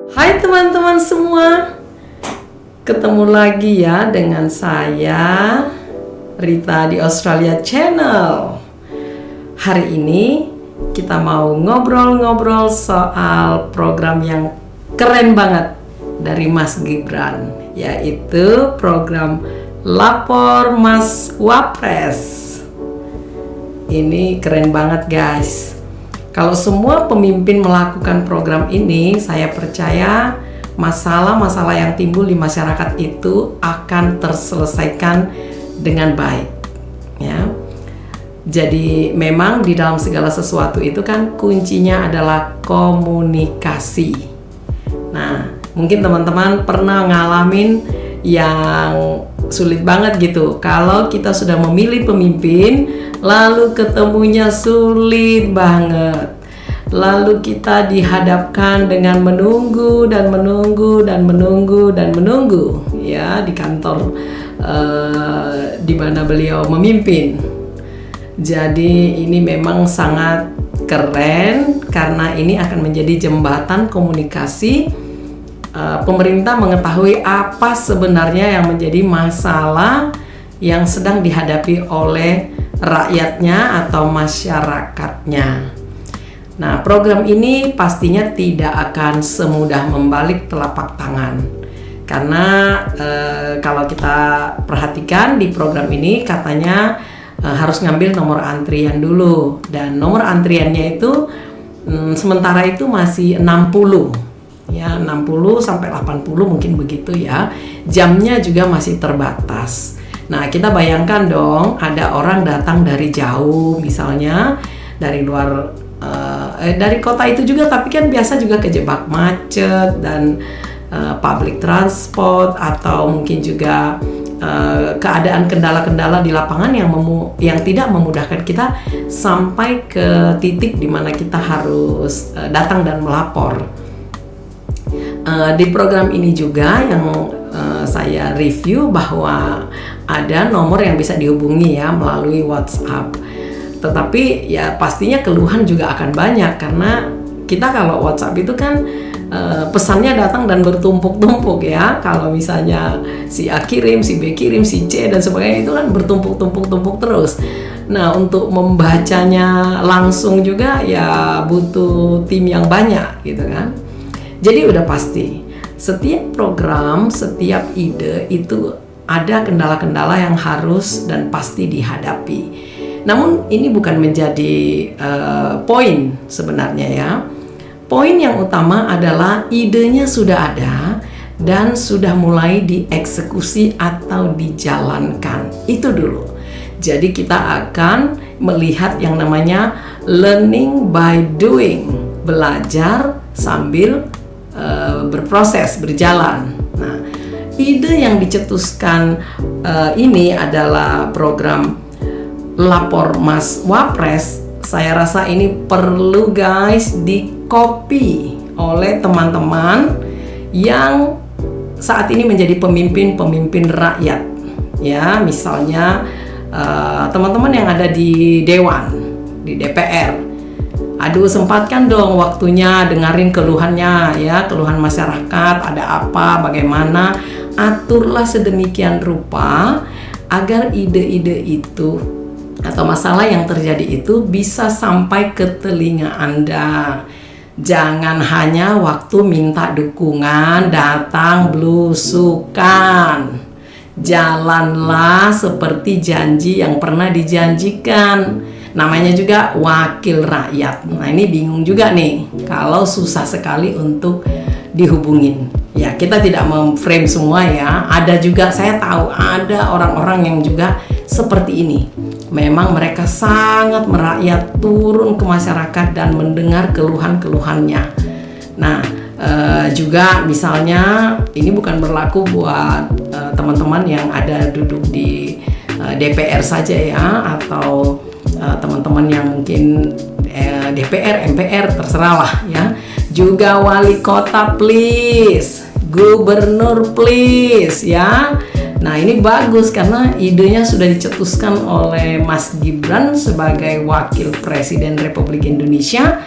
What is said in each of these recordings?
Hai teman-teman semua, ketemu lagi ya dengan saya Rita di Australia Channel. Hari ini kita mau ngobrol-ngobrol soal program yang keren banget dari Mas Gibran, yaitu program Lapor Mas Wapres. Ini keren banget guys. Kalau semua pemimpin melakukan program ini, saya percaya masalah-masalah yang timbul di masyarakat itu akan terselesaikan dengan baik. Ya. Jadi memang di dalam segala sesuatu itu kan kuncinya adalah komunikasi. Nah, mungkin teman-teman pernah ngalamin yang sulit banget gitu. Kalau kita sudah memilih pemimpin, lalu ketemunya sulit banget. Lalu kita dihadapkan dengan menunggu ya di kantor di mana beliau memimpin. Jadi ini memang sangat keren karena ini akan menjadi jembatan komunikasi. Pemerintah mengetahui apa sebenarnya yang menjadi masalah yang sedang dihadapi oleh rakyatnya atau masyarakatnya. Nah, program ini pastinya tidak akan semudah membalik telapak tangan. Karena kalau kita perhatikan di program ini katanya harus ngambil nomor antrian dulu. Dan nomor antriannya itu sementara itu masih 60. Ya, 60 sampai 80 mungkin begitu ya. Jamnya juga masih terbatas. Nah, kita bayangkan dong, ada orang datang dari jauh, misalnya dari luar, dari kota itu juga, tapi kan biasa juga kejebak macet dan public transport, atau mungkin juga keadaan kendala-kendala di lapangan yang tidak memudahkan kita sampai ke titik di mana kita harus datang dan melapor. Di program ini juga yang saya review bahwa ada nomor yang bisa dihubungi ya melalui WhatsApp. Tetapi ya pastinya keluhan juga akan banyak karena kita kalau WhatsApp itu kan pesannya datang dan bertumpuk-tumpuk ya. Kalau misalnya si A kirim, si B kirim, si C dan sebagainya itu kan bertumpuk-tumpuk terus. Nah, untuk membacanya langsung juga ya butuh tim yang banyak gitu kan. Jadi udah pasti setiap program, setiap ide itu ada kendala-kendala yang harus dan pasti dihadapi. Namun ini bukan menjadi poin sebenarnya ya. Poin yang utama adalah idenya sudah ada dan sudah mulai dieksekusi atau dijalankan. Itu dulu. Jadi kita akan melihat yang namanya learning by doing, belajar sambil berproses, berjalan. Nah, ide yang dicetuskan ini adalah program Lapor Mas Wapres. Saya rasa ini perlu guys di-copy oleh teman-teman yang saat ini menjadi pemimpin rakyat. Ya, misalnya teman-teman yang ada di Dewan, di DPR. Aduh, sempatkan dong waktunya dengerin keluhannya ya, keluhan masyarakat, ada apa, bagaimana. Aturlah sedemikian rupa agar ide-ide itu atau masalah yang terjadi itu bisa sampai ke telinga Anda. Jangan hanya waktu minta dukungan datang blusukan. Jalanlah seperti janji yang pernah dijanjikan. Namanya juga wakil rakyat. Nah, ini bingung juga nih kalau susah sekali untuk dihubungin. Ya, kita tidak memframe semua ya. Ada juga, saya tahu ada orang-orang yang juga seperti ini. Memang mereka sangat merakyat, turun ke masyarakat dan mendengar keluhan-keluhannya. Nah, juga misalnya ini bukan berlaku buat teman-teman yang ada duduk di DPR saja ya, atau teman-teman yang mungkin DPR, MPR, terserah lah ya. Juga wali kota please, gubernur please ya. Nah, ini bagus karena idenya sudah dicetuskan oleh Mas Gibran sebagai Wakil Presiden Republik Indonesia,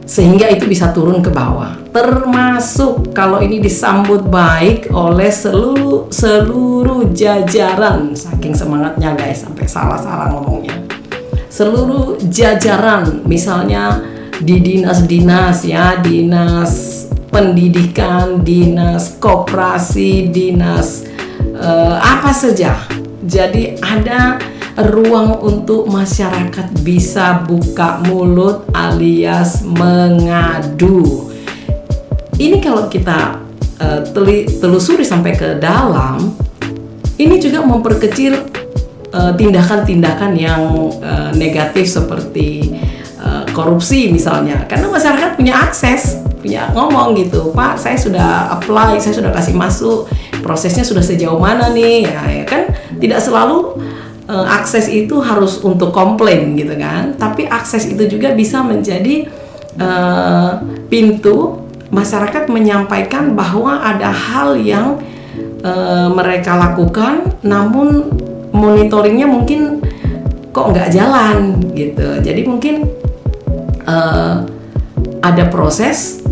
sehingga itu bisa turun ke bawah. Termasuk termasuk kalau ini disambut baik oleh seluruh jajaran. Saking semangatnya guys, sampai salah ngomongnya. Seluruh jajaran, misalnya di dinas-dinas ya, dinas pendidikan, dinas koperasi, dinas apa saja. Jadi ada ruang untuk masyarakat bisa buka mulut alias mengadu. Ini kalau kita telusuri sampai ke dalam, ini juga memperkecil tindakan-tindakan yang negatif seperti korupsi misalnya, karena masyarakat punya akses, punya ngomong gitu, Pak saya sudah apply, saya sudah kasih masuk, prosesnya sudah sejauh mana nih, ya kan tidak selalu akses itu harus untuk komplain gitu kan, tapi akses itu juga bisa menjadi pintu masyarakat menyampaikan bahwa ada hal yang mereka lakukan, namun monitoringnya mungkin kok nggak jalan gitu. Jadi mungkin ada proses,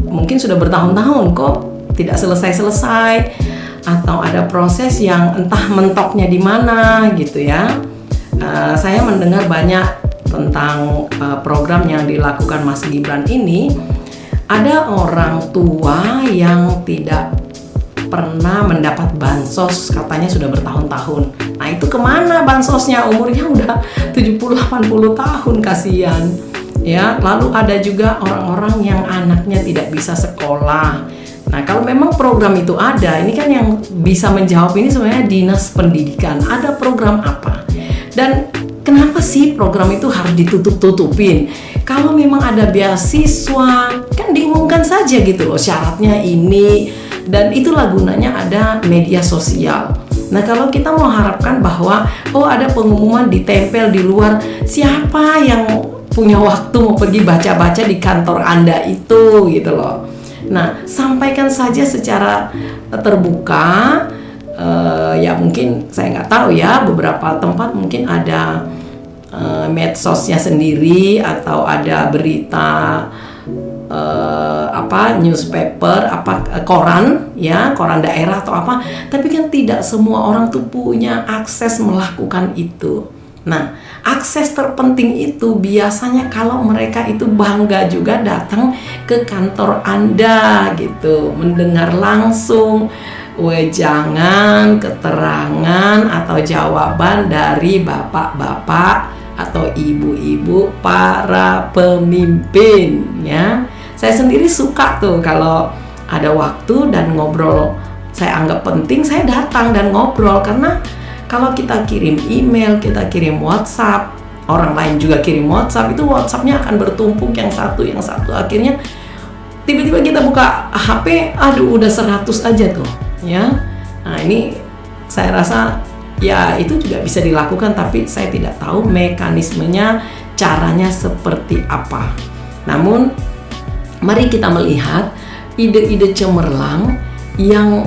mungkin sudah bertahun-tahun kok tidak selesai-selesai, atau ada proses yang entah mentoknya di mana gitu ya. Saya mendengar banyak tentang program yang dilakukan Mas Gibran ini. Ada orang tua yang tidak pernah mendapat bansos, katanya sudah bertahun-tahun. Nah itu kemana bansosnya? Umurnya udah 70-80 tahun, kasihan ya. Lalu ada juga orang-orang yang anaknya tidak bisa sekolah. Nah kalau memang program itu ada, ini kan yang bisa menjawab ini sebenarnya Dinas Pendidikan. Ada program apa? Dan kenapa sih program itu harus ditutup-tutupin? Kalau memang ada beasiswa, kan diumumkan saja gitu loh, syaratnya ini. Dan itulah gunanya ada media sosial. Nah kalau kita mau harapkan bahwa ada pengumuman ditempel di luar, siapa yang punya waktu mau pergi baca-baca di kantor Anda itu gitu loh. Nah sampaikan saja secara terbuka. Ya mungkin saya nggak tahu ya, beberapa tempat mungkin ada medsosnya sendiri, atau ada berita newspaper, koran ya, koran daerah atau apa. Tapi kan tidak semua orang tuh punya akses melakukan itu. Nah akses terpenting itu biasanya kalau mereka itu bangga juga datang ke kantor Anda gitu, mendengar langsung wejangan, keterangan atau jawaban dari bapak-bapak atau ibu-ibu para pemimpin ya. Saya sendiri suka tuh kalau ada waktu dan ngobrol, saya anggap penting, saya datang dan ngobrol. Karena kalau kita kirim email, kita kirim WhatsApp, orang lain juga kirim WhatsApp, itu WhatsAppnya akan bertumpuk yang satu, akhirnya tiba-tiba kita buka HP, aduh udah 100 aja tuh ya. Nah ini saya rasa ya itu juga bisa dilakukan, tapi saya tidak tahu mekanismenya, caranya seperti apa. Namun mari kita melihat ide-ide cemerlang yang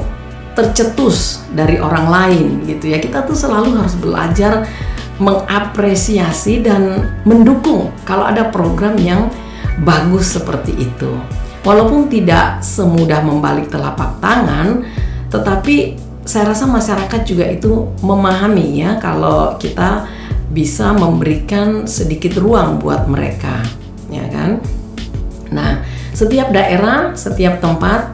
tercetus dari orang lain gitu ya. Kita tuh selalu harus belajar mengapresiasi dan mendukung kalau ada program yang bagus seperti itu. Walaupun tidak semudah membalik telapak tangan, tetapi saya rasa masyarakat juga itu memahami ya, kalau kita bisa memberikan sedikit ruang buat mereka, ya kan? Nah, setiap daerah, setiap tempat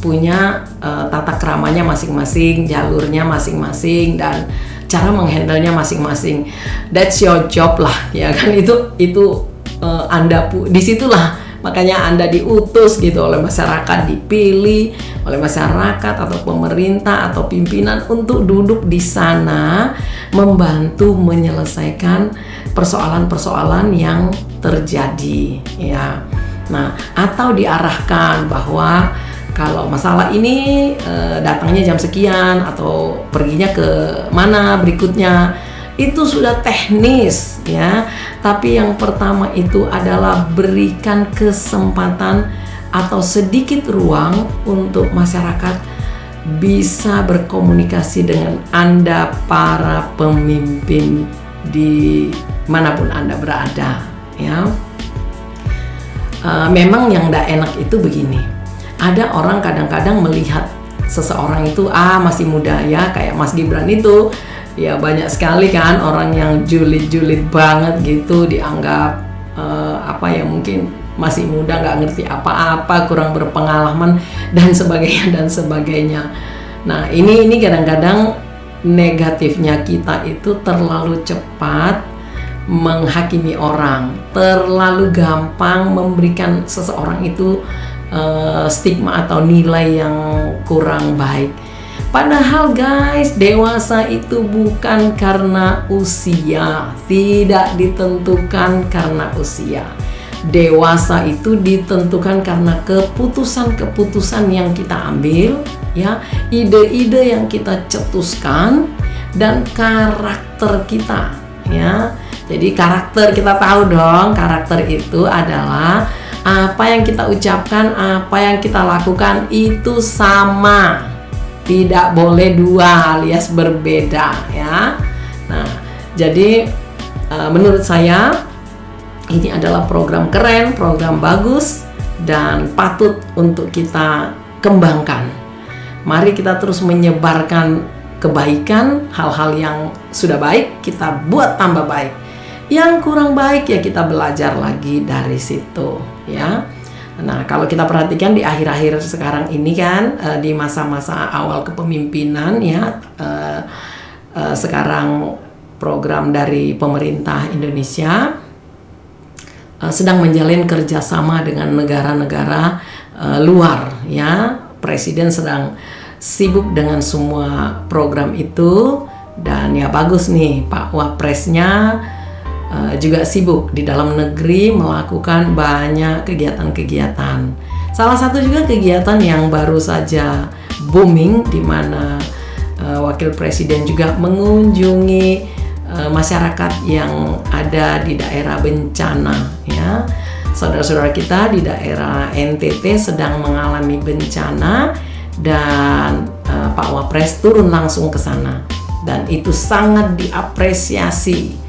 punya tata keramanya masing-masing, jalurnya masing-masing, dan cara menghandlenya masing-masing. That's your job lah, ya kan? Itu Anda disitulah. Makanya Anda diutus gitu oleh masyarakat, dipilih oleh masyarakat atau pemerintah atau pimpinan untuk duduk di sana membantu menyelesaikan persoalan-persoalan yang terjadi ya. Nah, atau diarahkan bahwa kalau masalah ini datangnya jam sekian atau perginya ke mana berikutnya. Itu sudah teknis ya. Tapi yang pertama itu adalah berikan kesempatan atau sedikit ruang untuk masyarakat bisa berkomunikasi dengan Anda para pemimpin di manapun Anda berada ya. Memang yang tidak enak itu begini. Ada orang kadang-kadang melihat seseorang itu masih muda ya, kayak Mas Gibran itu ya, banyak sekali kan orang yang julid-julid banget gitu, dianggap mungkin masih muda, nggak ngerti apa-apa, kurang berpengalaman dan sebagainya. Nah ini kadang-kadang negatifnya kita itu terlalu cepat menghakimi orang, terlalu gampang memberikan seseorang itu stigma atau nilai yang kurang baik. Padahal guys, dewasa itu bukan karena usia, tidak ditentukan karena usia. Dewasa itu ditentukan karena keputusan-keputusan yang kita ambil, ya, ide-ide yang kita cetuskan, dan karakter kita, ya. Jadi karakter, kita tahu dong, karakter itu adalah apa yang kita ucapkan, apa yang kita lakukan itu sama, tidak boleh dua alias berbeda, ya. Nah, jadi menurut saya ini adalah program keren, program bagus, dan patut untuk kita kembangkan. Mari kita terus menyebarkan kebaikan, hal-hal yang sudah baik kita buat tambah baik. Yang kurang baik ya kita belajar lagi dari situ, ya. Nah, kalau kita perhatikan di akhir-akhir sekarang ini kan, di masa-masa awal kepemimpinan ya, sekarang program dari pemerintah Indonesia sedang menjalin kerjasama dengan negara-negara luar, ya. Presiden sedang sibuk dengan semua program itu, dan ya bagus nih, Pak Wapresnya juga sibuk di dalam negeri melakukan banyak kegiatan-kegiatan. Salah satu juga kegiatan yang baru saja booming, di mana Wakil Presiden juga mengunjungi masyarakat yang ada di daerah bencana, ya. Saudara-saudara kita di daerah NTT sedang mengalami bencana, dan Pak Wapres turun langsung ke sana, dan itu sangat diapresiasi.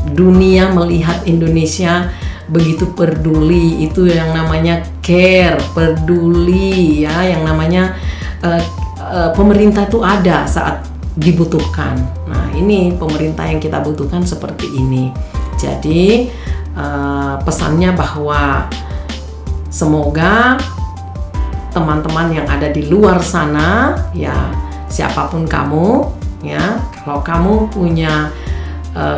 Dunia melihat Indonesia begitu peduli, itu yang namanya care, peduli, ya, yang namanya pemerintah itu ada saat dibutuhkan. Nah, ini pemerintah yang kita butuhkan seperti ini. Jadi pesannya bahwa semoga teman-teman yang ada di luar sana, ya, siapapun kamu, ya, kalau kamu punya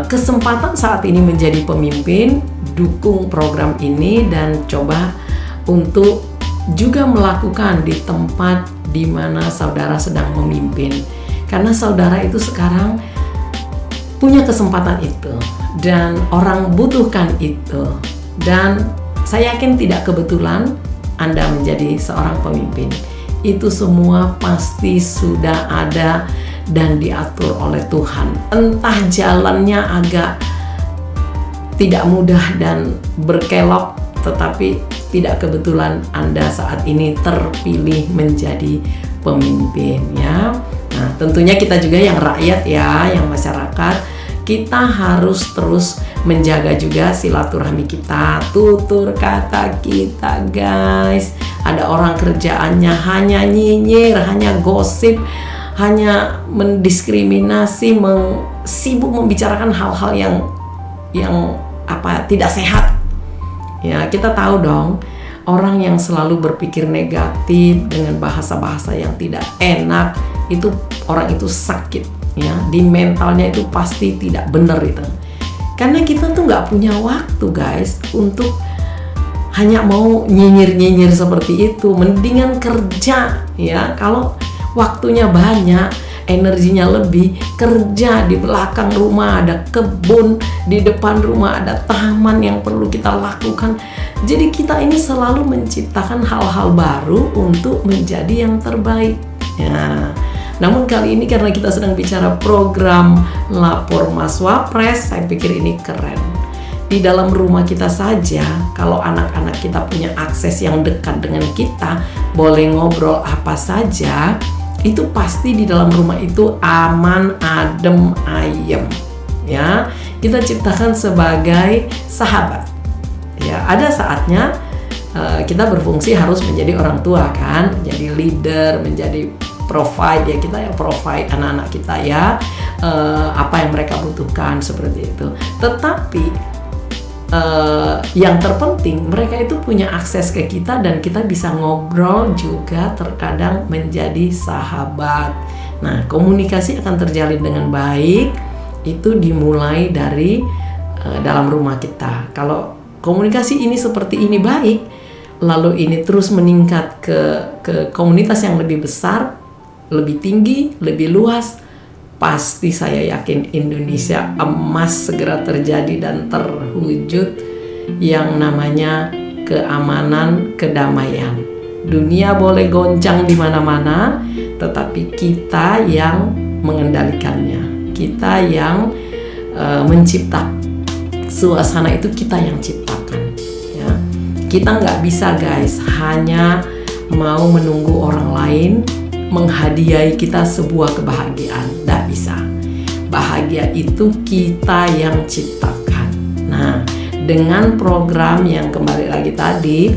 kesempatan saat ini menjadi pemimpin, dukung program ini dan coba untuk juga melakukan di tempat di mana saudara sedang memimpin. Karena saudara itu sekarang punya kesempatan itu dan orang butuhkan itu. Dan saya yakin tidak kebetulan Anda menjadi seorang pemimpin. Itu semua pasti sudah ada dan diatur oleh Tuhan. Entah jalannya agak tidak mudah dan berkelok, tetapi tidak kebetulan Anda saat ini terpilih menjadi pemimpin, ya. Nah, tentunya kita juga yang rakyat, ya, yang masyarakat, kita harus terus menjaga juga silaturahmi kita, tutur kata kita, guys. Ada orang kerjaannya hanya nyinyir, hanya gosip, hanya mendiskriminasi, sibuk membicarakan hal-hal yang tidak sehat. Ya, kita tahu dong, orang yang selalu berpikir negatif dengan bahasa-bahasa yang tidak enak, itu orang itu sakit, ya. Di mentalnya itu pasti tidak benar itu. Karena kita tuh nggak punya waktu, guys, untuk hanya mau nyinyir-nyinyir seperti itu. Mendingan kerja, ya. Kalau waktunya banyak, energinya lebih, kerja. Di belakang rumah ada kebun, di depan rumah ada taman yang perlu kita lakukan. Jadi kita ini selalu menciptakan hal-hal baru untuk menjadi yang terbaik, ya. Namun kali ini karena kita sedang bicara program Lapor Mas Wapres, saya pikir ini keren. Di dalam rumah kita saja, kalau anak-anak kita punya akses yang dekat dengan kita, boleh ngobrol apa saja, itu pasti di dalam rumah itu aman, adem, ayem, ya. Kita ciptakan sebagai sahabat, ya. Ada saatnya kita berfungsi harus menjadi orang tua kan, jadi leader, menjadi provide ya, kita yang provide anak-anak kita ya, apa yang mereka butuhkan seperti itu. Tetapi yang terpenting mereka itu punya akses ke kita dan kita bisa ngobrol juga, terkadang menjadi sahabat. Nah, komunikasi akan terjalin dengan baik itu dimulai dari dalam rumah kita. Kalau komunikasi ini seperti ini baik, lalu ini terus meningkat ke komunitas yang lebih besar, lebih tinggi, lebih luas, pasti saya yakin Indonesia emas segera terjadi dan terwujud yang namanya keamanan, kedamaian. Dunia boleh goncang di mana-mana, tetapi kita yang mengendalikannya, kita yang menciptakan suasana itu, kita yang ciptakan. Ya. Kita nggak bisa guys hanya mau menunggu orang lain menghadiahi kita sebuah kebahagiaan. Tidak bisa. Bahagia itu kita yang ciptakan. Nah, dengan program yang kembali lagi tadi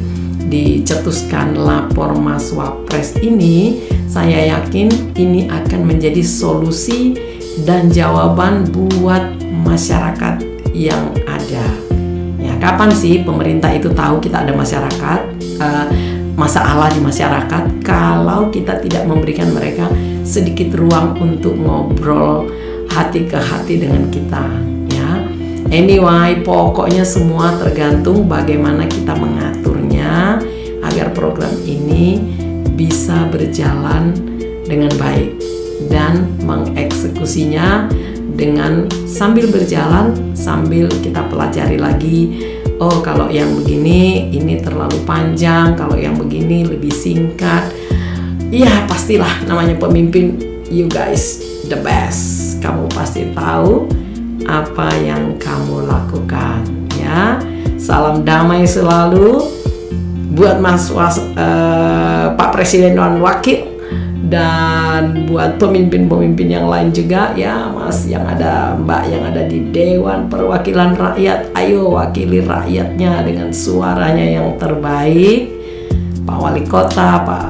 dicetuskan lapor Mas Wapres ini, saya yakin ini akan menjadi solusi dan jawaban buat masyarakat yang ada. Ya, kapan sih pemerintah itu tahu kita ada masyarakat? Masalah di masyarakat kalau kita tidak memberikan mereka sedikit ruang untuk ngobrol hati ke hati dengan kita, ya. Anyway, pokoknya semua tergantung bagaimana kita mengaturnya agar program ini bisa berjalan dengan baik dan mengeksekusinya dengan sambil berjalan, sambil kita pelajari lagi. Oh, kalau yang begini ini terlalu panjang, kalau yang begini lebih singkat. Ya pastilah, namanya pemimpin, you guys the best. Kamu pasti tahu apa yang kamu lakukan, ya. Salam damai selalu buat Pak Presiden dan Wakil, dan buat pemimpin-pemimpin yang lain juga ya, Mas yang ada, Mbak yang ada di Dewan Perwakilan Rakyat. Ayo wakili rakyatnya dengan suaranya yang terbaik. Pak Wali Kota, Pak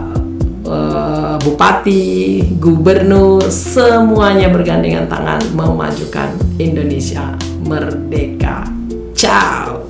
Bupati, Gubernur, semuanya bergandengan tangan memajukan Indonesia merdeka. Ciao.